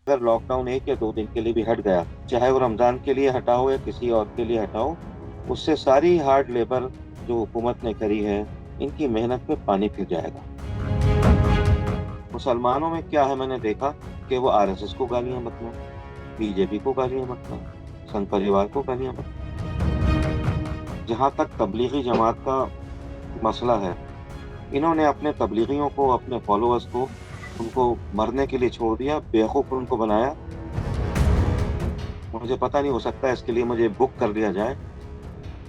अगर लॉकडाउन 1 या 2 दिन के लिए भी हट गया, चाहे वो रमजान के लिए हटा हो या किसी और के लिए हटा हो, उससे सारी हार्ड लेबर जो हुकूमत ने करी है, इनकी मेहनत में पानी फिर जाएगा। मुसलमानों में क्या है, मैंने देखा कि वो आरएसएस को गालियां मत दो, बीजेपी को गालियां मत दो, संघ परिवार को गालियां मत दो। जहां तक तबलीगी जमात का मसला है, इन्होंने अपने तबलीगियों को, अपने फॉलोअर्स को, उनको मरने के लिए छोड़ दिया, बेवकूफ उनको बनाया। मुझे पता नहीं, हो सकता है इसके लिए मुझे बुक कर दिया जाए।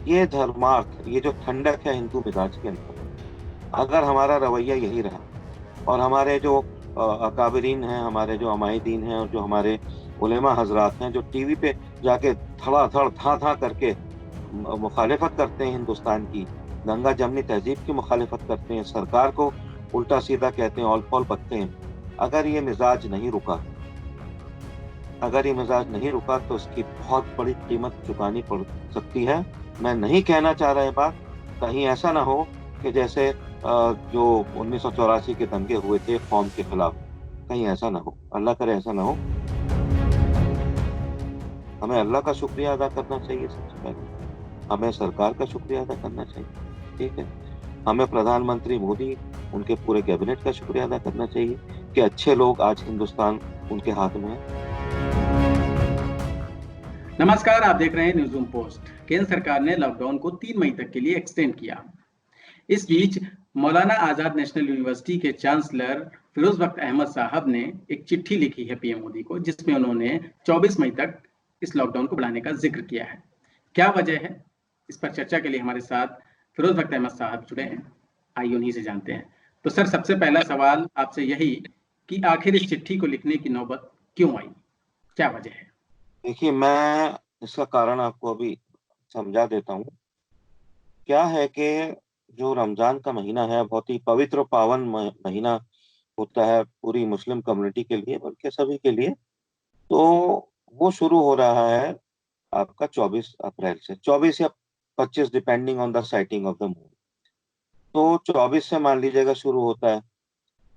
ये धर्मार्थ, ये जो ठंडक है हिंदू मिजाज के अंदर, अगर हमारा रवैया यही रहा और हमारे जो अकाबरीन हैं, हमारे जो अमाहिदीन हैं और जो हमारे उलेमा हजरात हैं, जो टीवी पे जाके धड़ाधड़ धा धा करके मुखालिफत करते हैं हिंदुस्तान की, गंगा जमनी तहजीब की मुखालिफत करते हैं, सरकार को उल्टा सीधा कहते हैं, ऑल फॉल बकते हैं, अगर ये मिजाज नहीं रुका, अगर ये मिजाज नहीं रुका तो इसकी बहुत बड़ी कीमत चुकानी पड़ सकती है। मैं नहीं कहना चाह रहा है बात, कहीं ऐसा ना हो कि जैसे जो 1984 के दंगे हुए थे कौम के खिलाफ, कहीं ऐसा ना हो, अल्लाह करे ऐसा ना हो। हमें अल्लाह का शुक्रिया अदा करना चाहिए सबसे पहले, हमें सरकार का शुक्रिया अदा करना चाहिए, ठीक है। हमें प्रधानमंत्री मोदी, उनके पूरे कैबिनेट का शुक्रिया अदा करना चाहिए कि अच्छे लोग आज हिंदुस्तान उनके हाथ में है। नमस्कार, आप देख रहे हैं न्यूज़ रूम पोस्ट। केंद्र सरकार ने लॉकडाउन को 3 मई तक के लिए एक्सटेंड किया। इस बीच मौलाना आजाद नेशनल यूनिवर्सिटी के चांसलर फिरोज बख्त अहमद साहब ने एक चिट्ठी लिखी है पीएम मोदी को, जिसमें उन्होंने 24 मई तक इस लॉकडाउन को बढ़ाने का जिक्र किया है। क्या वजह है, इस पर चर्चा के लिए हमारे साथ फिरोज बख्त अहमद साहब जुड़े हैं। आइए उन्हीं से जानते हैं। तो सर, सबसे पहला सवाल आपसे यही कि आखिर इस चिट्ठी को लिखने की नौबत क्यों आई, क्या वजह है? देखिए, मैं इसका कारण आपको अभी समझा देता हूँ। क्या है कि जो रमजान का महीना है, बहुत ही पवित्र और पावन महीना होता है पूरी मुस्लिम कम्युनिटी के लिए, बल्कि सभी के लिए। तो वो शुरू हो रहा है आपका 24 अप्रैल से, 24 या 25 depending on the sighting of the moon. तो 24 से मान लीजिएगा शुरू होता है,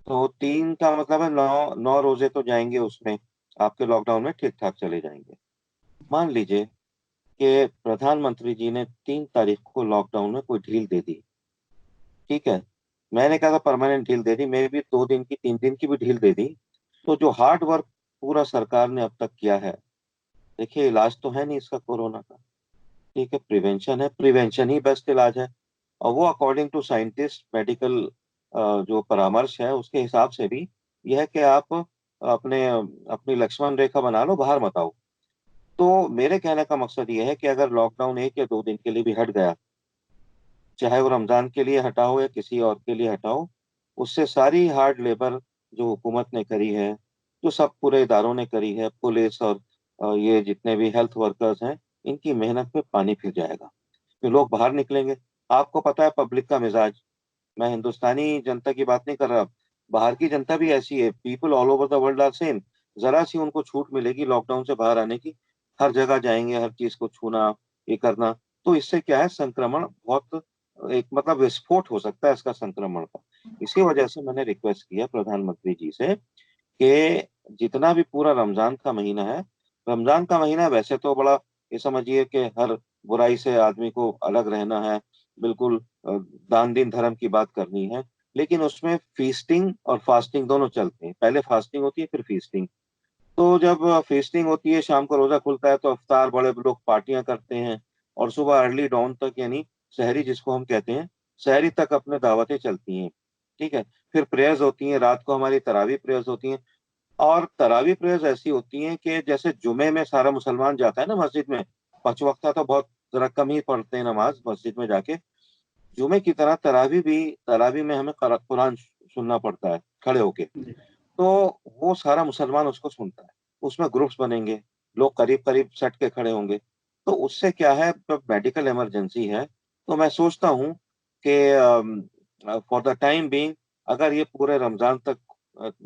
तो 3 का मतलब है 9 रोजे तो जाएंगे उसमें, आपके लॉकडाउन में ठीक ठाक चले जाएंगे। मान लीजिए कि प्रधानमंत्री जी ने 3 तारीख को लॉकडाउन में कोई ढील दे दी, ठीक है। मैंने कहा था परमानेंट ढील दे दी, मे भी 2 दिन की 3 दिन की भी ढील दे दी। तो जो हार्ड वर्क पूरा सरकार ने अब तक किया है, देखिए इलाज तो है नहीं इसका कोरोना का, ठीक है, प्रिवेंशन है, प्रिवेंशन ही बेस्ट इलाज है। और वो अकॉर्डिंग टू साइंटिस्ट, मेडिकल जो परामर्श है उसके हिसाब से भी यह है कि आप अपनी लक्ष्मण रेखा बना लो, बाहर मत आओ। तो मेरे कहने का मकसद ये है कि अगर लॉकडाउन 1 या 2 दिन के लिए भी हट गया, चाहे वो रमजान के लिए हटा हो या किसी और के लिए हटा हो, उससे सारी हार्ड लेबर जो हुकूमत ने करी है, जो सब पूरे इदारों ने करी है, पुलिस और ये जितने भी हेल्थ वर्कर्स हैं, इनकी मेहनत में पानी फिर जाएगा। फिर लोग बाहर निकलेंगे। आपको पता है पब्लिक का मिजाज, मैं हिंदुस्तानी जनता की बात नहीं कर रहा, बाहर की जनता भी ऐसी है, people all over the world are same. जरा सी उनको छूट मिलेगी लॉकडाउन से बाहर आने की, हर जगह जाएंगे, हर चीज को छूना, ये करना। तो इससे क्या है, संक्रमण बहुत, एक मतलब विस्फोट हो सकता है इसका संक्रमण का। इसी वजह से मैंने रिक्वेस्ट किया प्रधानमंत्री जी से कि जितना भी पूरा रमजान का महीना है, रमजान का महीना वैसे तो बड़ा, ये समझिए कि हर बुराई से आदमी को अलग रहना है, बिल्कुल दान दीन धर्म की बात करनी है, लेकिन उसमें फीस्टिंग और फास्टिंग दोनों चलते हैं। पहले फास्टिंग होती है, फिर फीस्टिंग। तो जब फेस्टिंग होती है, शाम को रोजा खुलता है, तो अफ्तार बड़े लोग पार्टियां करते हैं, और सुबह अर्ली डॉन तक, यानी शहरी जिसको हम कहते हैं, शहरी तक अपने दावतें चलती हैं, ठीक है। फिर प्रेयर्स होती हैं, रात को हमारी तरावी प्रेयर्स होती हैं। और तरावी प्रेयर्स ऐसी होती हैं कि जैसे जुमे में सारा मुसलमान जाता है ना मस्जिद में, 5 वक्ता तो बहुत जरा कम ही पढ़ते हैं नमाज मस्जिद में जाके, जुमे की तरह तरावी भी, तरावी में हमें कुरान सुनना पड़ता है खड़े होके। तो वो सारा मुसलमान उसको सुनता है, उसमें ग्रुप्स बनेंगे, लोग करीब करीब सट के खड़े होंगे। तो उससे क्या है, मेडिकल इमरजेंसी है, तो मैं सोचता हूँ कि फॉर द टाइम बीइंग, अगर ये पूरे रमजान तक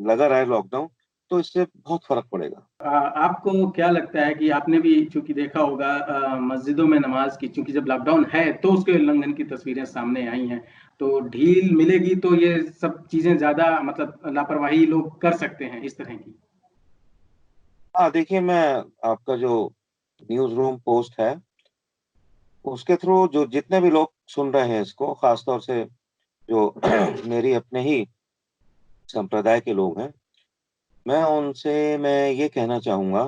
लगा रहा है लॉकडाउन, तो इससे बहुत फर्क पड़ेगा। आपको क्या लगता है कि आपने भी चूंकि देखा होगा मस्जिदों में नमाज की, चूंकि जब लॉकडाउन है तो उसके उल्लंघन की तस्वीरें सामने आई हैं, तो ढील मिलेगी तो ये सब चीजें ज्यादा मतलब लापरवाही लोग कर सकते हैं इस तरह की। हाँ देखिए, मैं आपका जो न्यूज रूम पोस्ट है उसके थ्रू जो जितने भी लोग सुन रहे हैं इसको, खासतौर से जो मेरी अपने ही संप्रदाय के लोग हैं, मैं ये कहना चाहूंगा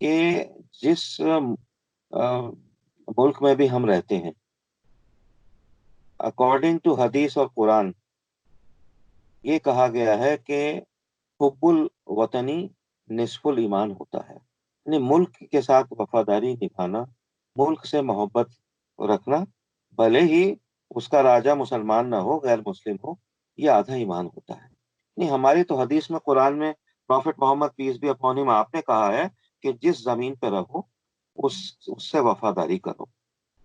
कि जिस मुल्क में भी हम रहते हैं, अकॉर्डिंग टू हदीस और कुरान, ये कहा गया है कि हुब्बुल वतनी निस्फुल ईमान होता है। यानी मुल्क के साथ वफादारी निभाना, मुल्क से मोहब्बत रखना, भले ही उसका राजा मुसलमान ना हो, गैर मुस्लिम हो, ये आधा ईमान होता है। नहीं, हमारी तो हदीस में, कुरान में, Prophet Muhammad peace be upon him, आपने कहा है कि जिस जमीन पे रहो उससे वफादारी करो।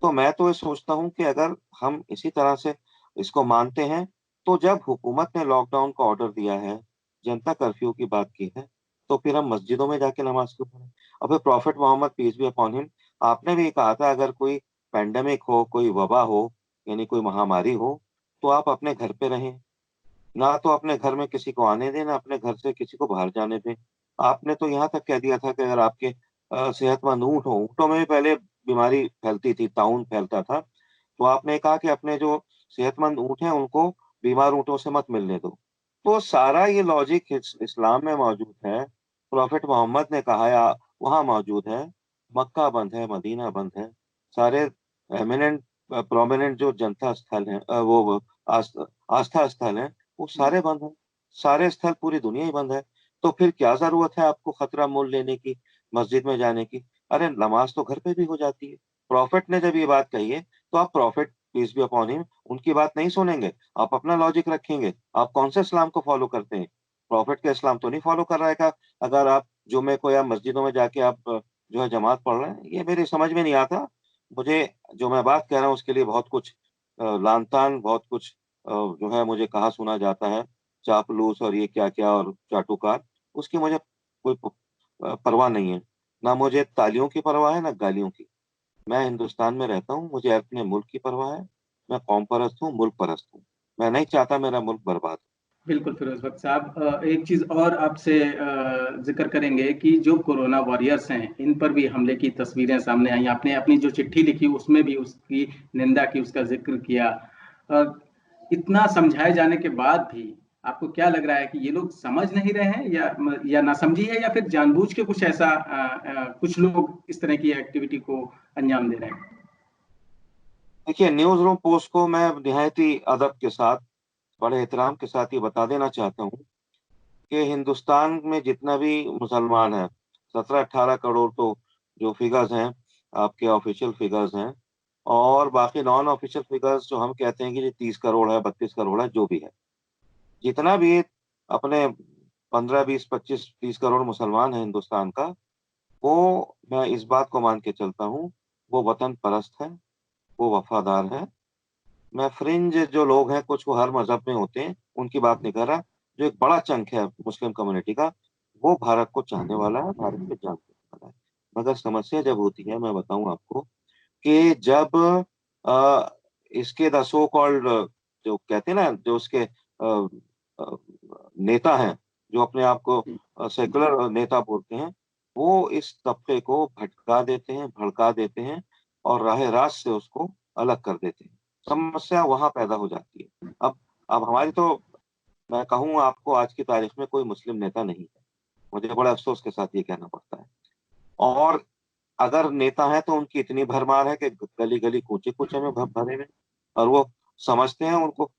तो मैं तो ये सोचता हूँ कि अगर हम इसी तरह से इसको मानते हैं, तो जब हुकूमत ने लॉकडाउन का ऑर्डर दिया है, जनता कर्फ्यू की बात की है, तो फिर हम मस्जिदों में जाके नमाज क्यों पढ़ें? और फिर Prophet Muhammad peace be upon him, आपने भी कहा था अगर कोई पेंडेमिक हो, कोई वबा हो, यानी कोई महामारी हो, तो आप अपने घर पे रहें, ना तो अपने घर में किसी को आने दें, ना अपने घर से किसी को बाहर जाने दें। आपने तो यहाँ तक कह दिया था कि अगर आपके सेहतमंद ऊँट हो, ऊँटों में भी पहले बीमारी फैलती थी, ताउन फैलता था, तो आपने कहा कि अपने जो सेहतमंद ऊँट हैं उनको बीमार ऊँटों से मत मिलने दो। तो सारा ये लॉजिक इस्लाम में मौजूद है, प्रॉफेट मोहम्मद ने कहा है, वहां मौजूद है। मक्का बंद है, मदीना बंद है, सारे एमिनेंट प्रोमिनेंट जो जनता स्थल है, वो आस्था स्थल है, वो सारे बंद हैं। सारे स्थल, पूरी दुनिया ही बंद है। तो फिर क्या जरूरत है आपको खतरा मोल लेने की, मस्जिद में जाने की? अरे नमाज तो घर पे भी हो जाती है। प्रॉफिट ने जब ये बात कही है, तो आप prophet peace be upon him उनकी बात नहीं सुनेंगे, आप अपना लॉजिक रखेंगे। आप कौन से इस्लाम को फॉलो करते हैं? प्रॉफिट का इस्लाम तो नहीं फॉलो कर रहा है का? अगर आप जुमे को या मस्जिदों में जाके आप जो है जमात पढ़ रहे हैं, ये मेरी समझ में नहीं आता। मुझे, जो मैं बात कह रहा हूँ उसके लिए बहुत कुछ लान तान, बहुत कुछ जो है मुझे कहा सुना जाता है, चापलूस और ये क्या क्या और चाटुकार, उसकी मुझे कोई परवाह नहीं है। ना मुझे तालियों की परवाह है, ना गालियों की। मैं हिंदुस्तान में रहता हूँ, मुझे अपने मुल्क की परवाह है। मैं कौम परस्त हूँ, मुल्क परस्त हूँ। मैं नहीं चाहता मेरा मुल्क बर्बाद बिल्कुल फिरोज भक्त साहब, एक चीज और आपसे जिक्र करेंगे कि जो कोरोना वॉरियर्स हैं इन पर भी हमले की तस्वीरें सामने आई। आपने अपनी जो चिट्ठी लिखी उसमें भी उसकी निंदा की, उसका जिक्र किया। अ, इतना समझाए जाने के बाद भी आपको क्या लग रहा है कि ये लोग समझ नहीं रहे हैं, या नासमझी है, या फिर जानबूझ के कुछ ऐसा कुछ लोग इस तरह की एक्टिविटी को अंजाम दे रहे हैं? देखिए, न्यूज रूम पोस्ट को मैं निहायत ही अदब के साथ, बड़े एहतराम के साथ ये बता देना चाहता हूँ कि हिंदुस्तान में जितना भी मुसलमान है, 17-18 करोड़ तो जो फिगर्स हैं, आपके ऑफिशियल फिगर्स हैं, और बाकी नॉन ऑफिशियल फिगर्स जो हम कहते हैं कि 30 करोड़ है, 32 करोड़ है, जो भी है, जितना भी अपने 15, 20, 25, 30 करोड़ मुसलमान है हिंदुस्तान का, वो, मैं इस बात को मान के चलता हूँ, वो वतन परस्त है, वो वफादार है। मैं फ्रिंज जो लोग हैं, कुछ वो हर मजहब में होते हैं, उनकी बात नहीं कर रहा। जो एक बड़ा चंक है मुस्लिम कम्युनिटी का, वो भारत को चाहने वाला है, भारत पे जान देने वाला है। मगर समस्या जब होती है, मैं बताऊं आपको, कि जब अ, इसके द सो कॉल्ड, जो कहते हैं ना, जो उसके नेता हैं, जो अपने आप को सेकुलर नेता बोलते हैं, वो इस तबके को भटका देते हैं, भड़का देते हैं, और राह रास्त से उसको अलग कर देते हैं। समस्या वहां पैदा हो जाती है। अब हमारी तो, मैं कहूँ आपको, आज की तारीख में कोई मुस्लिम नेता नहीं है। मुझे बड़े अफसोस के साथ ये कहना पड़ता है। और अगर नेता है तो उनकी इतनी भरमार है कि गली गली कूचे कूचे में भरे हुए हैं। और वो समझते हैं, उनको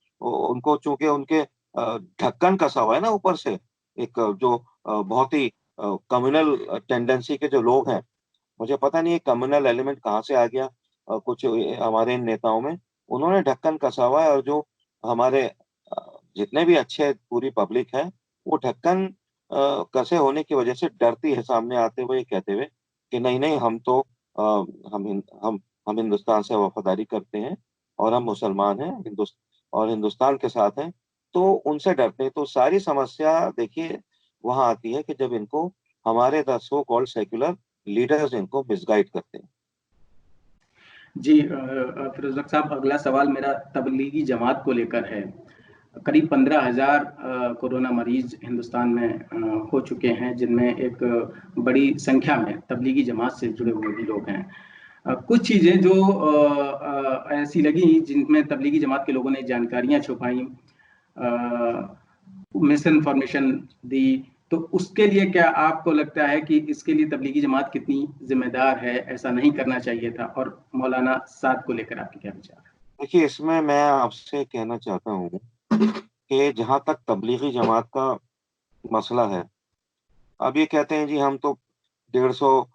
उनको चूंकि उनके ढक्कन कसा हुआ है ना ऊपर से, एक जो बहुत ही कम्युनल टेंडेंसी के जो लोग हैं, मुझे पता नहीं ये कम्युनल एलिमेंट कहाँ से आ गया कुछ हमारे इन नेताओं में। उन्होंने ढक्कन कसा हुआ है, और जो हमारे जितने भी अच्छे पूरी पब्लिक है, वो ढक्कन कसे होने की वजह से डरती है सामने आते हुए, कहते हुए कि नहीं नहीं, हम तो हम हिंदुस्तान से वफादारी करते हैं, और हम मुसलमान हैं, और हिंदुस्तान के साथ हैं। तो उनसे डरते हैं। तो सारी समस्या देखिए वहां आती है कि जब इनको हमारे the so called secular leaders इनको मिसगाइड करते हैं। जी फिरोज भक्त साहब, अगला सवाल मेरा तबलीगी जमात को लेकर है। करीब 15,000 कोरोना मरीज हिंदुस्तान में हो चुके हैं, जिनमें एक बड़ी संख्या में तबलीगी जमात से जुड़े हुए भी लोग हैं। कुछ चीज़ें जो ऐसी लगी जिनमें तबलीगी जमात के लोगों ने जानकारियां छुपाई, मिस इन्फॉर्मेशन दी, तो उसके लिए क्या आपको लगता है कि इसके लिए तबलीगी जमात कितनी जिम्मेदार है, ऐसा नहीं करना चाहिए था? और मौलाना साद को लेकर आपके क्या विचार है? देखिए, इसमें मैं आपसे कहना चाहता हूँ कि जहाँ तक तबलीगी जमात का मसला है, अब ये कहते हैं जी हम तो 150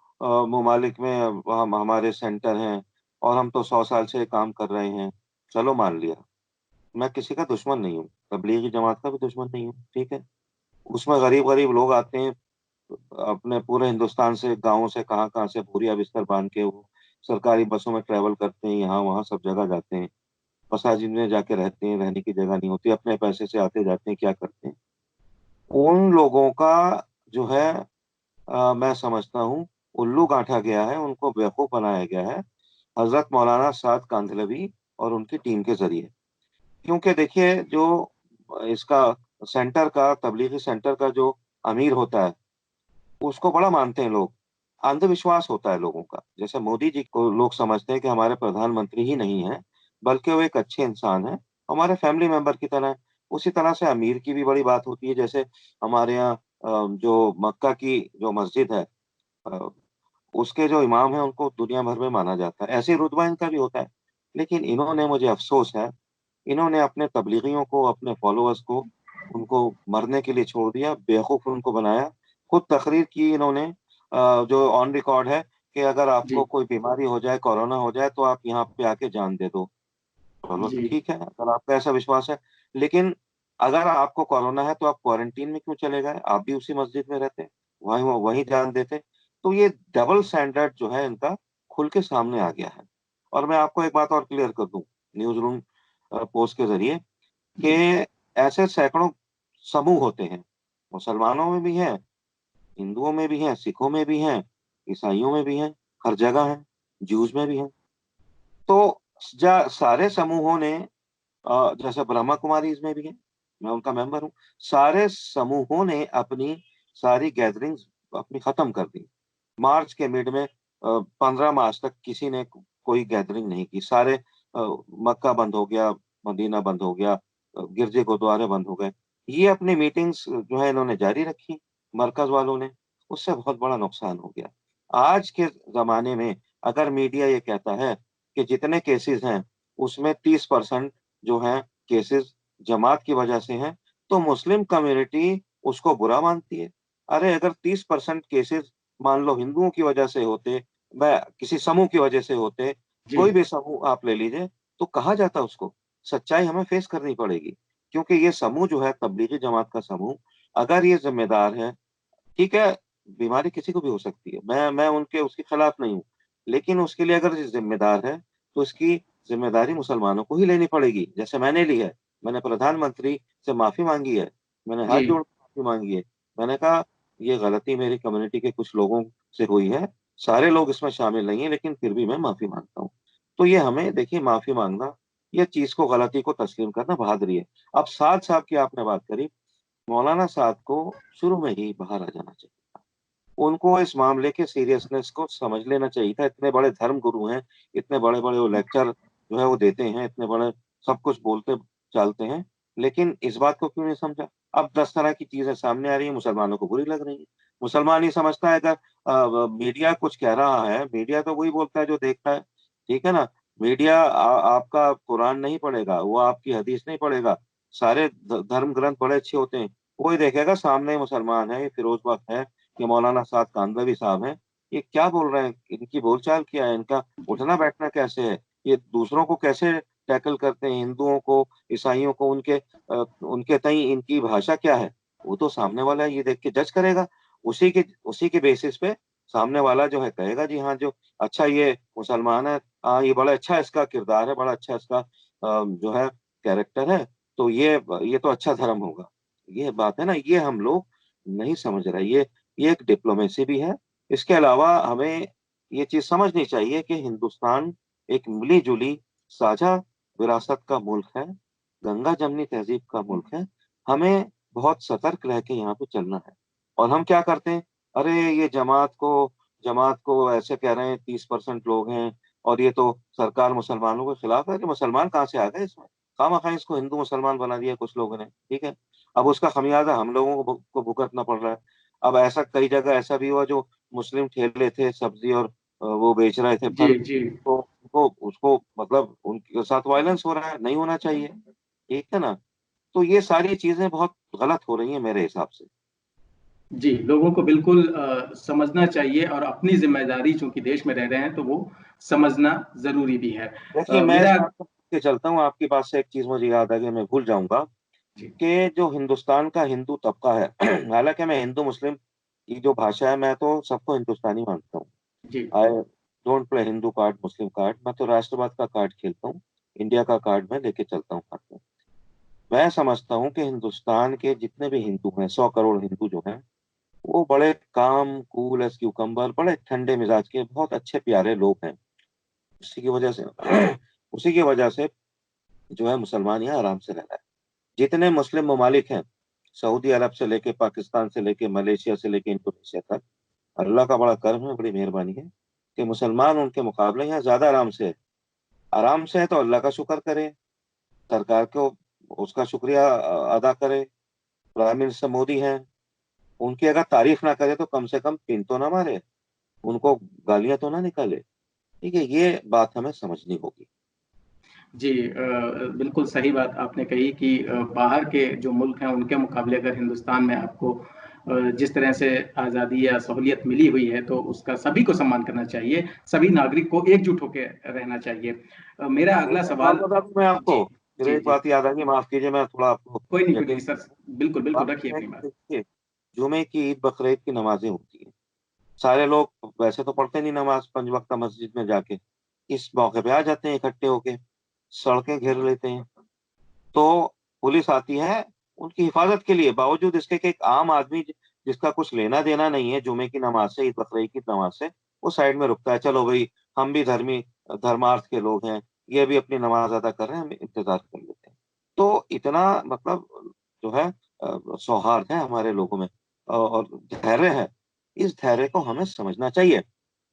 ममालिक में हम हमारे सेंटर हैं और हम तो 100 साल से काम कर रहे हैं। चलो मान लिया, मैं किसी का दुश्मन नहीं हूँ, तबलीगी जमात का भी दुश्मन नहीं हूँ, ठीक है। उसमें गरीब-गरीब लोग आते हैं, अपने पूरे हिंदुस्तान से, गाँव से, कहाँ-कहाँ से बोरिया बिस्तर बाँध के वो सरकारी बसों में ट्रैवल करते हैं, यहाँ-वहाँ सब जगह जाते हैं। मसाजिद में जाके रहते हैं, रहने की जगह नहीं होती, अपने पैसे से आते-जाते हैं, क्या करते हैं। उन लोगों का जो है मैं समझता हूँ उल्लू गाँठा गया है, उनको बेवकूफ़ बनाया गया है, हज़रत मौलाना साद कांधलवी और उनकी टीम के ज़रिए। क्योंकि देखिए जो इसका सेंटर का तबलीगी सेंटर का जो अमीर होता है, उसको बड़ा मानते हैं लोग। अंधविश्वास होता है लोगों का। जैसे मोदी जी को लोग समझते हैं कि हमारे प्रधानमंत्री ही नहीं हैं, बल्कि वो एक अच्छे इंसान हैं, हमारे फैमिली मेंबर की तरह हैं। उसी तरह से अमीर की भी बड़ी बात होती है, जैसे हमारे यहाँ जो मक्का की जो मस्जिद है अ, उसके जो इमाम हैं उनको दुनिया भर में माना जाता है। ऐसे ही रुतबा इनका भी होता है। लेकिन इन्होंने मुझे अफ़सोस है, इन्होंने अपने तबलीगियों को, अपने फ़ॉलोअर्स को, उनको मरने के लिए छोड़ दिया, बेवकूफ़ उनको बनाया। खुद तकरीर की इन्होंने जो ऑन रिकॉर्ड है कि अगर आपको जी, कोई बीमारी हो जाए, कोरोना हो जाए, तो आप यहाँ पे आके जान दे दो। चलो जी, ठीक है, अगर आपका ऐसा विश्वास है। लेकिन अगर आपको कोरोना है, तो आप क्वारंटीन में क्यों चले गए? आप भी उसी मस्जिद में रहते, वहीं वहीं जान देते। तो ये डबल स्टैंडर्ड जो है इनका, खुल के सामने आ गया है। और मैं आपको एक बात और क्लियर कर दूँ, न्यूज़ रूम पोस्ट के ज़रिए कि जी, ऐसे सैकड़ों समूह होते हैं, मुसलमानों में भी हैं, हिंदुओं में भी हैं, सिखों में भी हैं, ईसाइयों में भी हैं, हर जगह हैं, ज्यूज़ में भी हैं। तो सारे समूहों ने जैसे ब्रह्मा कुमारीज़ में भी है, मैं उनका मेंबर हूँ। सारे समूहों ने अपनी सारी गैदरिंग्स अपनी खत्म कर दी। मार्च के मिड में 15 मार्च तक किसी ने कोई गैदरिंग नहीं की। सारे मक्का बंद हो गया, मदीना बंद हो गया, गिरजे गुरुद्वारे बंद हो गए। ये अपनी मीटिंग्स जो है इन्होंने जारी रखी, मरकज़ वालों ने, उससे बहुत बड़ा नुकसान हो गया। आज के ज़माने में अगर मीडिया ये कहता है कि जितने केसेज़ हैं, उसमें 30% जो हैं केसेज़ जमात की वजह से हैं, तो मुस्लिम कम्युनिटी उसको बुरा मानती है। अरे अगर 30% केसेज़ मान लो हिंदुओं की वजह से होते, मैं किसी समूह की वजह से होते, जी, कोई भी समूह आप ले लीजिए, तो कहा जाता उसको। सच्चाई हमें फेस करनी पड़ेगी, क्योंकि ये समूह जो है तबलीगी जमात का समूह, अगर ये ज़िम्मेदार है, ठीक है, बीमारी किसी को भी हो सकती है। मैं उनके उसके खिलाफ नहीं हूँ, लेकिन उसके लिए अगर ये ज़िम्मेदार है, तो इसकी ज़िम्मेदारी मुसलमानों को ही लेनी पड़ेगी, जैसे मैंने ली है। मैंने प्रधानमंत्री से माफ़ी माँगी है, मैंने हाथ जी, जोड़ के माफ़ी माँगी है। मैंने कहा, ये गलती मेरी कम्युनिटी के कुछ लोगों से हुई है, सारे लोग इसमें शामिल नहीं हैं, लेकिन फिर भी मैं माफ़ी माँगता हूँ। तो ये हमें देखिए माफ़ी माँगना, ये चीज़ को गलती को तस्लीम करना बहादुरी है। अब साद साहब की आपने बात करी, मौलाना साहब को शुरू में ही बाहर आ जाना चाहिए था। उनको इस मामले के सीरियसनेस को समझ लेना चाहिए था। इतने बड़े धर्म गुरु हैं, इतने बड़े-बड़े वो लेक्चर जो है वो देते हैं, इतने बड़े सब कुछ बोलते चालते हैं, लेकिन इस बात को क्यों नहीं समझा? अब 10 तरह की चीज़ें सामने आ रही हैं, मुसलमानों को बुरी लग रही हैं। मुसलमान ये समझता है अगर मीडिया कुछ कह रहा है, मीडिया तो वही बोलता है जो देखता है, ठीक है ना? मीडिया आपका कुरान नहीं पढ़ेगा, वो आपकी हदीस नहीं पढ़ेगा। सारे धर्म ग्रंथ बड़े अच्छे होते हैं। वो ही देखेगा सामने मुसलमान है, ये फिरोज़ बख्श है, ये मौलाना साद कांदलवी साहब हैं, ये क्या बोल रहे हैं? इनकी बोलचाल क्या है? इनका उठना-बैठना कैसे है? ये दूसरों को कैसे टैकल करते हैं? हिंदुओं को, ईसाइयों को उनके तई इनकी भाषा क्या है? वो तो सामने वाला ये देख के जज करेगा। उसी के बेसिस पे सामने वाला जो है कहेगा जी हाँ, जो अच्छा ये मुसलमान है, हाँ, ये बड़ा अच्छा इसका किरदार है, बड़ा अच्छा इसका जो है कैरेक्टर है, तो ये तो अच्छा धर्म होगा। ये बात है ना, ये हम लोग नहीं समझ रहे। ये एक डिप्लोमेसी भी है। इसके अलावा हमें ये चीज़ समझनी चाहिए कि हिंदुस्तान एक मिली-जुली साझा विरासत का मुल्क है। गंगा जमनी तहजीब का मुल्क है। हमें बहुत सतर्क रह के यहाँ पे चलना है। और हम क्या करते हैं, अरे ये जमात को ऐसे कह रहे हैं, 30% लोग हैं, और ये तो सरकार मुसलमानों के खिलाफ है। कि मुसलमान कहाँ से आ गए इसमें? खामखा इसको हिंदू मुसलमान बना दिया कुछ लोगों ने, ठीक है। अब उसका खमियाजा हम लोगों को भुगतना पड़ रहा है। अब ऐसा कई जगह ऐसा भी हुआ, जो मुस्लिम ठेले थे सब्जी और वो बेच रहे थे जी फल, जी तो उनको उसको मतलब उनके साथ वायलेंस हो रहा है, नहीं होना चाहिए, ठीक है ना। तो ये सारी चीजें बहुत गलत हो रही हैं मेरे हिसाब से। जी, लोगों को बिल्कुल समझना चाहिए और अपनी जिम्मेदारी, चूंकि देश में रह रहे हैं तो वो समझना जरूरी भी है। देखिए, मैं इस मेरा बात को के चलता हूँ, आपकी बात से एक चीज मुझे याद आ गई, मैं भूल जाऊंगा, जी कि जो हिंदुस्तान का हिंदू तबका है हालांकि मैं हिंदू मुस्लिम की जो भाषा है, मैं तो सबको हिंदुस्तानी मानता हूँ। जी I don't play Hindu card Muslim card, मैं तो राष्ट्रवाद का कार्ड खेलता हूँ। इंडिया का कार्ड मैं लेके चलता हूँ हाथ में। मैं समझता हूँ कि हिंदुस्तान के जितने भी हिंदू हैं, 100 करोड़ हिंदू जो हैं, वो बड़े काम कूल एज क्यूकम्बर, बड़े ठंडे मिजाज के, बहुत अच्छे प्यारे लोग हैं। उसी की वजह से उसी की वजह से जो है मुसलमान यहाँ आराम से रह रहा है। जितने मुस्लिम ममालिक हैं, सऊदी अरब से लेके, पाकिस्तान से लेके, मलेशिया से लेके, इंडोनेशिया तक, अल्लाह का बड़ा करम है, बड़ी मेहरबानी है कि मुसलमान उनके मुकाबले यहाँ ज्यादा आराम से है। आराम से है तो अल्लाह का शुक्र करें, सरकार को उसका शुक्रिया अदा करें। प्राइम मिनिस्टर मोदी हैं, उनकी अगर तारीफ ना करे तो कम से कम पिन तो ना मारे, उनको गालियां तो ना निकाले, ठीक है। ये बात हमें समझनी होगी। जी, बिल्कुल सही बात आपने कही कि बाहर के जो मुल्क हैं उनके मुकाबले अगर हिंदुस्तान में आपको जिस तरह से आज़ादी या सहूलियत मिली हुई है तो उसका सभी को सम्मान करना चाहिए, सभी नागरिक को एकजुट होकर रहना चाहिए। मेरा अगला एक और बात सवाल। बता दूं मैं आपको, जी फिर जी एक जी, बात याद आ गई, माफ कीजिए, मैं थोड़ा आपको कोई नहीं यकीन सर, दिलाऊं। बिल्कुल बिल्कुल बात रखिए यह है अपनी कि बात। देखिए, जुमे की ईद बकरीद की नमाजें होती हैं, सारे लोग वैसे तो पढ़ते नहीं नमाज 5 वक्त मस्जिद में जाके, इस मौके पे आ जाते हैं इकट्ठे होके, सड़कें घेर लेते हैं। तो पुलिस आती है उनकी हिफाजत के लिए, बावजूद इसके कि एक आम आदमी जिसका कुछ लेना देना नहीं है जुमे की नमाज से, ईद बकरीद की नमाज से, वो साइड में रुकता है, चलो भाई हम भी धर्मार्थ के लोग हैं, ये भी अपनी नमाज अदा कर रहे हैं, हम इंतजार कर लेते हैं। तो इतना मतलब जो है सौहार्द है हमारे लोगों में, और धैर्य है। इस धैर्य को हमें समझना चाहिए।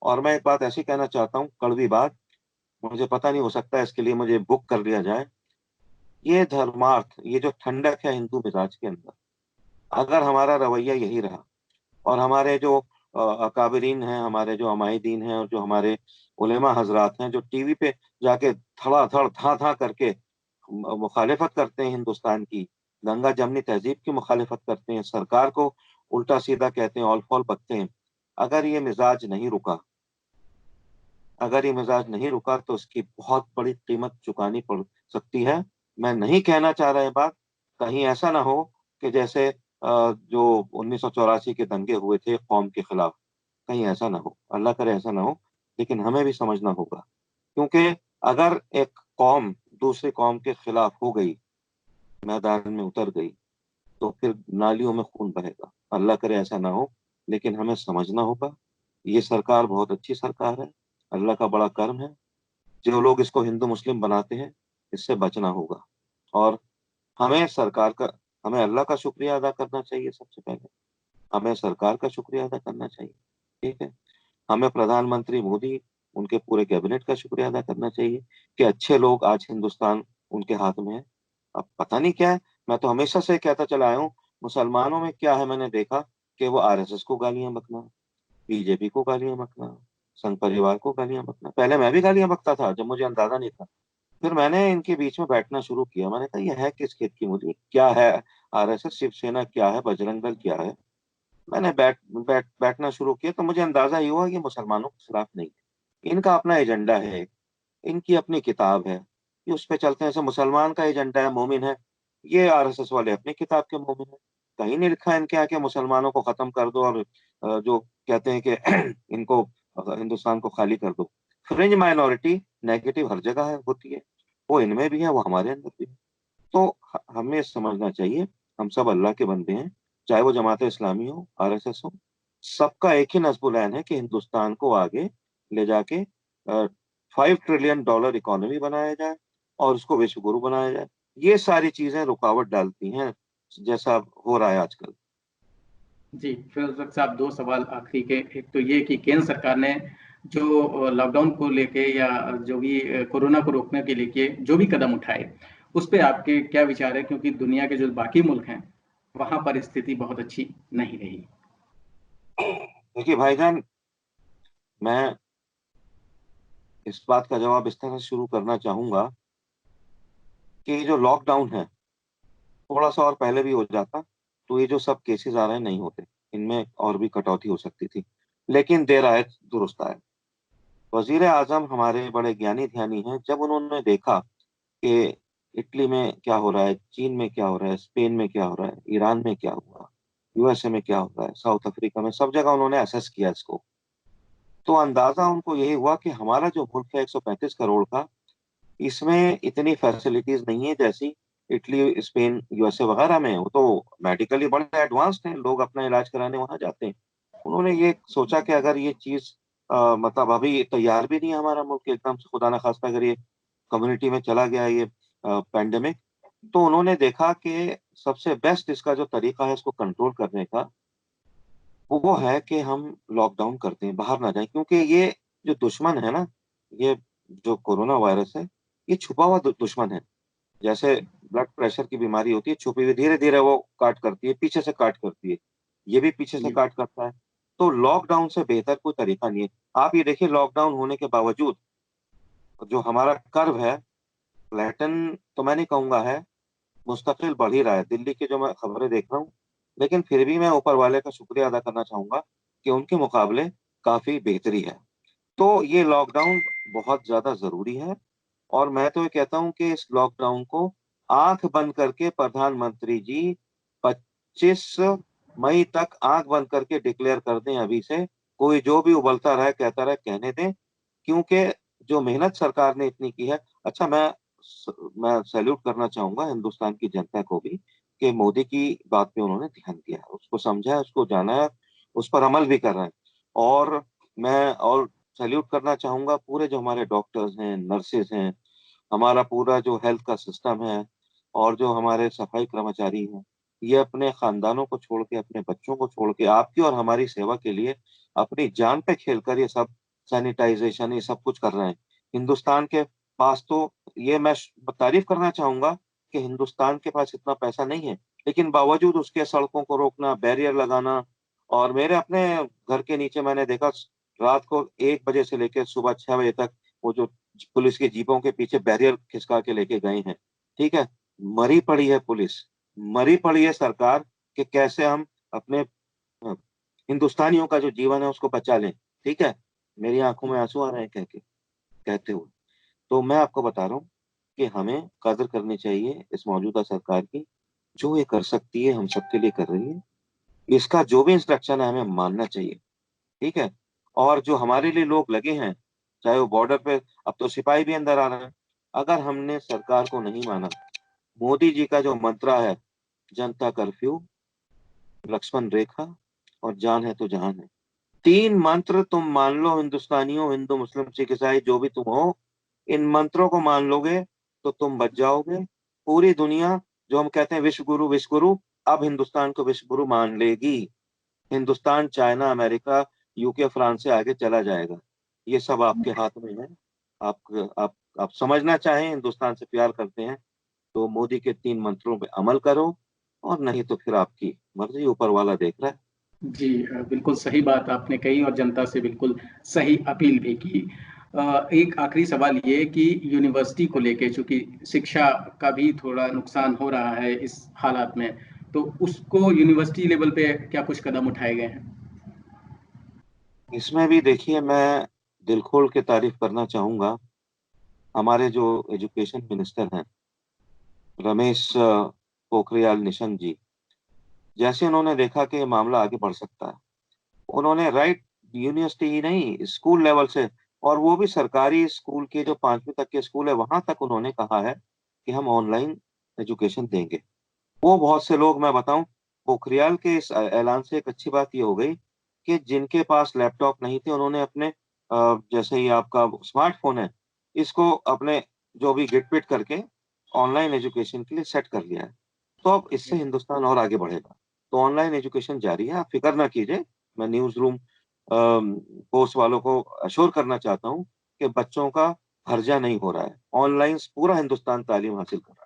और मैं एक बात ऐसी कहना चाहता हूँ, कड़वी बात, मुझे पता नहीं, हो सकता है इसके लिए मुझे बुक कर लिया जाए। ये धर्मार्थ, ये जो ठंडक है हिंदू मिजाज के अंदर, अगर हमारा रवैया यही रहा, और हमारे जो अकाबरीन हैं, हमारे जो अमाइदीन हैं, और जो हमारे उलेमा हजरात हैं, जो टीवी पे जाके धड़ाधड़ धा धा करके मुखालिफत करते हैं हिंदुस्तान की, गंगा जमनी तहजीब की मुखालिफत करते हैं, सरकार को उल्टा सीधा कहते हैं, ऑल फॉल बकते हैं, अगर ये मिजाज नहीं रुका, अगर ये मिजाज नहीं रुका, तो उसकी बहुत बड़ी कीमत चुकानी पड़ सकती है। मैं नहीं कहना चाह रहा है बात, कहीं ऐसा ना हो कि जैसे जो 1984 के दंगे हुए थे कौम के खिलाफ, कहीं ऐसा ना हो, अल्लाह करे ऐसा ना हो। लेकिन हमें भी समझना होगा, क्योंकि अगर एक कौम दूसरी कौम के खिलाफ हो गई, मैदान में उतर गई, तो फिर नालियों में खून बहेगा। अल्लाह करे ऐसा ना हो, लेकिन हमें समझना होगा। ये सरकार बहुत अच्छी सरकार है, अल्लाह का बड़ा करम है। जो लोग इसको हिंदू मुस्लिम बनाते हैं, इससे बचना होगा। और हमें सरकार का हमें अल्लाह का शुक्रिया अदा करना चाहिए, सबसे पहले हमें सरकार का शुक्रिया अदा करना चाहिए, ठीक है। हमें प्रधानमंत्री मोदी, उनके पूरे कैबिनेट का शुक्रिया अदा करना चाहिए कि अच्छे लोग आज हिंदुस्तान उनके हाथ में है। अब पता नहीं क्या है, मैं तो हमेशा से कहता चला आया हूँ, मुसलमानों में क्या है, मैंने देखा कि वो आरएसएस को गालियां बकना, बीजेपी को गालियां बकना, संघ परिवार को गालियां बकना। पहले मैं भी गालियां बकता था जब मुझे अंदाजा नहीं था, फिर मैंने इनके बीच में बैठना शुरू किया, मैंने कहा ये है किस खेत की मुझे क्या है, आरएसएस शिवसेना क्या है, बजरंग दल क्या है। मैंने बैठना शुरू किया, तो मुझे अंदाजा ये हुआ कि मुसलमानों के खिलाफ नहीं है, इनका अपना एजेंडा है, इनकी अपनी किताब है, ये उस पे चलते हैं। जैसे मुसलमान का एजेंडा है, मोमिन है, ये आरएसएस वाले अपनी किताब के मोमिन है। कहीं नहीं लिखा है इनके यहाँ के मुसलमानों को खत्म कर दो, और जो कहते हैं कि इनको हिंदुस्तान को खाली कर दो। फ्रिंज माइनॉरिटी नेगेटिव हर जगह है, होती है, वो इनमें भी है, वो हमारे अंदर भी है। तो हमें समझना चाहिए, हम सब अल्लाह के बंदे हैं, चाहे वो जमात इस्लामी हो, आरएसएस हो, सबका एक ही नस्बुल ऐन है कि हिंदुस्तान को आगे ले जाके 5 ट्रिलियन डॉलर इकोनॉमी बनाया जाए, और उसको विश्व गुरु बनाया जाए। ये सारी चीजें रुकावट डालती हैं, जैसा हो रहा है आजकल। जी, फिरोज वक्त साहब, दो सवाल आखिरी के। एक तो ये कि केंद्र सरकार ने जो लॉकडाउन को लेके या जो भी कोरोना को रोकने के लिए जो भी कदम उठाए, उस पे आपके क्या विचार है? क्योंकि दुनिया के जो बाकी मुल्क हैं, वहां पर स्थिति बहुत अच्छी नहीं रही। देखिए भाईजान, मैं इस बात का जवाब इस तरह से शुरू करना चाहूंगा कि जो लॉकडाउन है, थोड़ा सा और पहले भी हो जाता तो ये जो सब केसेस आ रहे हैं नहीं होते, इनमें और भी कटौती हो सकती थी। लेकिन देर आए दुरुस्त आए। वजीर आजम हमारे बड़े ज्ञानी ध्यानी हैं, जब उन्होंने देखा कि इटली में क्या हो रहा है, चीन में क्या हो रहा है, स्पेन में क्या हो रहा है, ईरान में क्या हुआ, यूएसए में क्या हो रहा है, साउथ अफ्रीका में, सब जगह उन्होंने असेस किया इसको। तो अंदाजा उनको यही हुआ कि हमारा जो मुल्क है 135 करोड़ का, इसमें इतनी फैसिलिटीज नहीं है जैसी इटली, स्पेन, यूएसए वगैरह में। वो तो मेडिकली बड़े एडवांस्ड हैं, लोग अपना इलाज कराने वहां जाते हैं। उन्होंने ये सोचा कि अगर ये चीज मतलब अभी तैयार भी नहीं है हमारा मुल्क एकदम से, खुदा ना खास्ता अगर ये कम्युनिटी में चला गया ये पेंडेमिक, तो उन्होंने देखा कि सबसे बेस्ट इसका जो तरीका है इसको कंट्रोल करने का, वो है कि हम लॉकडाउन करते हैं, बाहर ना जाएं। क्योंकि ये जो दुश्मन है ना, ये जो कोरोना वायरस है, ये छुपा हुआ दुश्मन है। जैसे ब्लड प्रेशर की बीमारी होती है छुपी हुई, धीरे धीरे वो काट करती है, पीछे से काट करती है, ये भी पीछे से जी, काट करता है। तो लॉकडाउन से बेहतर कोई तरीका नहीं है। आप ये देखिए, लॉकडाउन होने के बावजूद जो हमारा कर्व है, फ्लैटन तो मैं नहीं कहूंगा है, मुस्तकिल बढ़ ही रहा है। दिल्ली की जो मैं खबरें देख रहा हूँ, लेकिन फिर भी मैं ऊपर वाले का शुक्रिया अदा करना चाहूंगा कि उनके मुकाबले काफी बेहतरी है। तो ये लॉकडाउन बहुत ज्यादा जरूरी है। और मैं तो ये कहता हूं कि इस लॉकडाउन को आंख बंद करके प्रधानमंत्री जी 25 मई तक आंख बंद करके डिक्लेयर कर दें अभी से। कोई जो भी उबलता रहे कहता रहे, कहने दें। क्योंकि जो मेहनत सरकार ने इतनी की है। अच्छा, मैं सैल्यूट करना चाहूंगा हिंदुस्तान की जनता को भी कि मोदी की बात पे उन्होंने ध्यान दिया है, उसको समझा है, उसको जाना है, उस पर अमल भी कर रहे हैं। और मैं और सैल्यूट करना चाहूंगा पूरे जो हमारे डॉक्टर्स हैं, नर्सेज हैं, हमारा पूरा जो हेल्थ का सिस्टम है, और जो हमारे सफाई कर्मचारी हैं, ये अपने खानदानों को छोड़ के, अपने बच्चों को छोड़ के, आपकी और हमारी सेवा के लिए अपनी जान पे खेलकर ये सब सैनिटाइजेशन, ये सब कुछ कर रहे हैं। हिंदुस्तान के पास तो, ये मैं तारीफ करना चाहूंगा कि हिंदुस्तान के पास इतना पैसा नहीं है, लेकिन बावजूद उसके सड़कों को रोकना, बैरियर लगाना। और मेरे अपने घर के नीचे मैंने देखा, रात को 1 बजे से लेकर सुबह 6 बजे तक वो जो पुलिस की जीपों के पीछे बैरियर खिसका के लेके गए हैं। ठीक है, मरी पड़ी है पुलिस, मरी पड़ी है सरकार कि कैसे हम अपने अ, हिंदुस्तानियों का जो जीवन है उसको बचा लें। ठीक है, मेरी आंखों में आंसू आ रहे हैं कहते हुए। तो मैं आपको बता रहा हूँ कि हमें कदर करनी चाहिए इस मौजूदा सरकार की, जो ये कर सकती है हम सबके लिए कर रही है। इसका जो भी इंस्ट्रक्शन है हमें मानना चाहिए। ठीक है। और जो हमारे लिए लोग लगे हैं, चाहे वो बॉर्डर पे, अब तो सिपाही भी अंदर आ रहे हैं, अगर हमने सरकार को नहीं माना, मोदी जी का जो मंत्रा है, जनता कर्फ्यू, लक्ष्मण रेखा और जान है तो जहान है, 3 मंत्र तुम मान लो हिंदुस्तानियों, हिंदू मुस्लिम सिख ईसाई जो भी तुम हो, इन मंत्रों को मान लोगे तो तुम बच जाओगे। पूरी दुनिया, जो हम कहते हैं विश्व गुरु, अब हिंदुस्तान को विश्व गुरु मान लेगी। Hindustan China, America, UK, France से आगे चला जाएगा। ये सब आपके हाथ में है। आप समझना चाहें, हिंदुस्तान से प्यार करते हैं, तो मोदी के 3 मंत्रों पे अमल करो, और नहीं तो फिर आपकी मर्जी, ऊपर वाला देख रहा है। जी, बिल्कुल सही बात आपने कही और जनता से बिल्कुल सही अपील भी की। एक आखिरी सवाल ये कि यूनिवर्सिटी को लेके, चूंकि शिक्षा का भी थोड़ा नुकसान हो रहा है इस हालात में, तो उसको यूनिवर्सिटी लेवल पे क्या कुछ कदम उठाए गए हैं? इसमें भी देखिए, मैं दिल खोल के तारीफ करना चाहूंगा हमारे जो एजुकेशन मिनिस्टर हैं, रमेश पोखरियाल निशंक जी। जैसे उन्होंने देखा कि ये मामला आगे बढ़ सकता है, उन्होंने राइट, यूनिवर्सिटी ही नहीं, स्कूल लेवल से, और वो भी सरकारी स्कूल के जो 5वीं तक के स्कूल है वहां तक उन्होंने कहा है कि हम ऑनलाइन एजुकेशन देंगे। वो बहुत से लोग, मैं बताऊं, पोखरियाल के इस ऐलान से एक अच्छी बात ये हो गई कि जिनके पास लैपटॉप नहीं थे, उन्होंने अपने जैसे ही आपका स्मार्टफोन है, इसको अपने जो भी गिट पिट करके ऑनलाइन एजुकेशन के लिए सेट कर लिया है। तो अब इससे हिंदुस्तान और आगे बढ़ेगा। तो ऑनलाइन एजुकेशन जारी है, आप फ़िक्र ना कीजिए। मैं न्यूज़ रूम पोस्ट वालों को एश्योर करना चाहता हूँ कि बच्चों का हर्जा नहीं हो रहा है। ऑनलाइन पूरा हिंदुस्तान तालीम हासिल कर रहा है।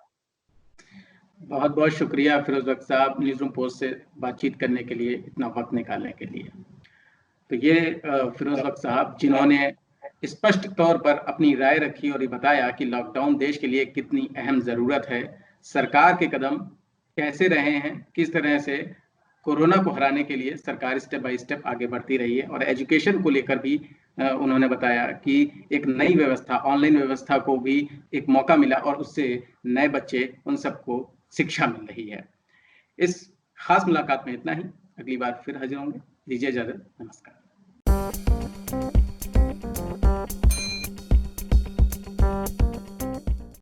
बहुत बहुत शुक्रिया फिरोज बख्श साहब, न्यूज़ रूम पोस्ट से बातचीत करने के लिए, इतना वक्त निकालने के लिए। तो ये फिरोज बख्श साहब जिन्होंने स्पष्ट तौर पर अपनी राय रखी और ये बताया कि लॉकडाउन देश के लिए कितनी अहम ज़रूरत है, सरकार के कदम कैसे रहे हैं, किस तरह से कोरोना को हराने के लिए सरकार स्टेप बाय स्टेप आगे बढ़ती रही है, और एजुकेशन को लेकर भी उन्होंने बताया कि एक नई व्यवस्था, ऑनलाइन व्यवस्था को भी एक मौका मिला और उससे नए बच्चे, उन सबको शिक्षा मिल रही है। इस खास मुलाकात में इतना ही, अगली बार फिर हाजिर होंगे। दीजिए इजाजत, नमस्कार।